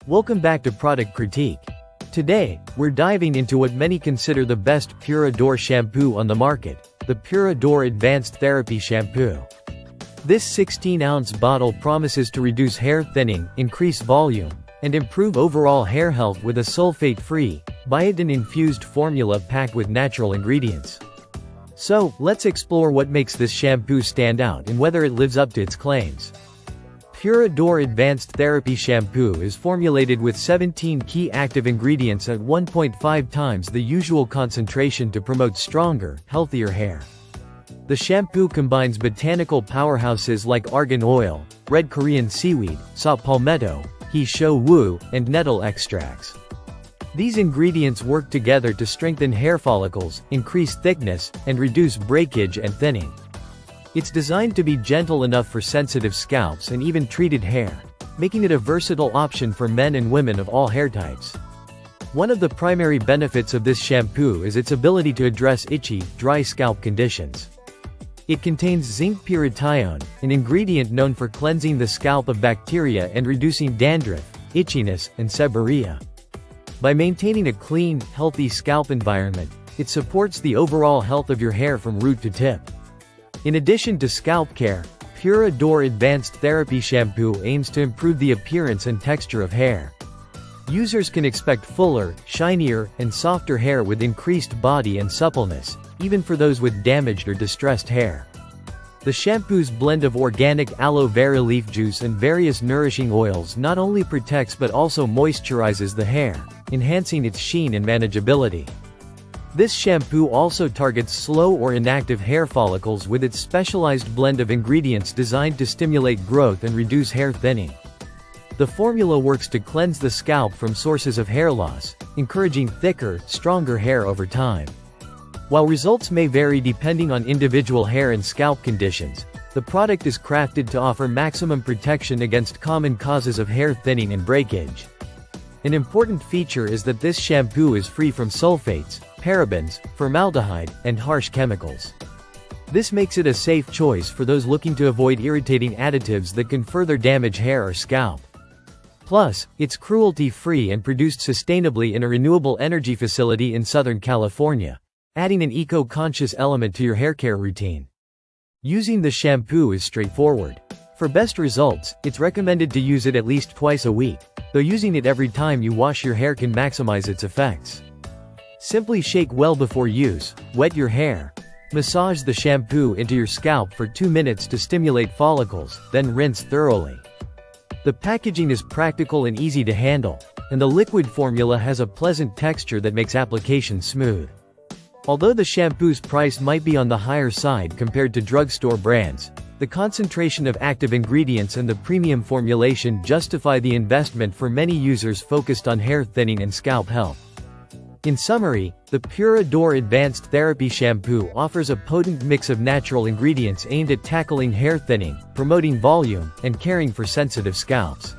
Welcome back to Product Critique. Today, we're diving into what many consider the best Pur Dor shampoo on the market, the Pur Dor Advanced Therapy Shampoo. This 16-ounce bottle promises to reduce hair thinning, increase volume, and improve overall hair health with a sulfate-free, biotin-infused formula packed with natural ingredients. So, let's explore what makes this shampoo stand out and whether it lives up to its claims. Pur Dor Advanced Therapy Shampoo is formulated with 17 key active ingredients at 1.5 times the usual concentration to promote stronger, healthier hair. The shampoo combines botanical powerhouses like argan oil, red Korean seaweed, saw palmetto, he shou wu, and nettle extracts. These ingredients work together to strengthen hair follicles, increase thickness, and reduce breakage and thinning. It's designed to be gentle enough for sensitive scalps and even treated hair, making it a versatile option for men and women of all hair types. One of the primary benefits of this shampoo is its ability to address itchy, dry scalp conditions. It contains zinc pyrithione, an ingredient known for cleansing the scalp of bacteria and reducing dandruff, itchiness, and seborrhea. By maintaining a clean, healthy scalp environment, it supports the overall health of your hair from root to tip. In addition to scalp care, Pur Dor Advanced Therapy Shampoo aims to improve the appearance and texture of hair. Users can expect fuller, shinier, and softer hair with increased body and suppleness, even for those with damaged or distressed hair. The shampoo's blend of organic aloe vera leaf juice and various nourishing oils not only protects but also moisturizes the hair, enhancing its sheen and manageability. This shampoo also targets slow or inactive hair follicles with its specialized blend of ingredients designed to stimulate growth and reduce hair thinning. The formula works to cleanse the scalp from sources of hair loss, encouraging thicker, stronger hair over time. While results may vary depending on individual hair and scalp conditions, the product is crafted to offer maximum protection against common causes of hair thinning and breakage. An important feature is that this shampoo is free from sulfates, parabens, formaldehyde, and harsh chemicals. This makes it a safe choice for those looking to avoid irritating additives that can further damage hair or scalp. Plus, it's cruelty-free and produced sustainably in a renewable energy facility in Southern California, adding an eco-conscious element to your hair care routine. Using the shampoo is straightforward. For best results, it's recommended to use it at least twice a week, though using it every time you wash your hair can maximize its effects. Simply shake well before use, wet your hair, massage the shampoo into your scalp for 2 minutes to stimulate follicles, then rinse thoroughly. The packaging is practical and easy to handle, and the liquid formula has a pleasant texture that makes application smooth. Although the shampoo's price might be on the higher side compared to drugstore brands, the concentration of active ingredients and the premium formulation justify the investment for many users focused on hair thinning and scalp health. In summary, the Pur Dor Advanced Therapy Shampoo offers a potent mix of natural ingredients aimed at tackling hair thinning, promoting volume, and caring for sensitive scalps.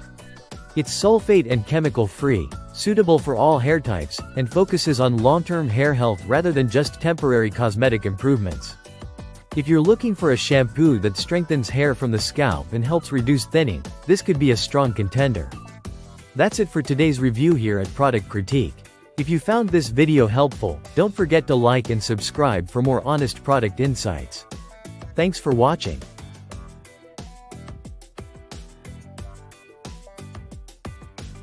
It's sulfate and chemical-free, suitable for all hair types, and focuses on long-term hair health rather than just temporary cosmetic improvements. If you're looking for a shampoo that strengthens hair from the scalp and helps reduce thinning, this could be a strong contender. That's it for today's review here at Product Critique. If you found this video helpful, don't forget to like and subscribe for more honest product insights. Thanks for watching.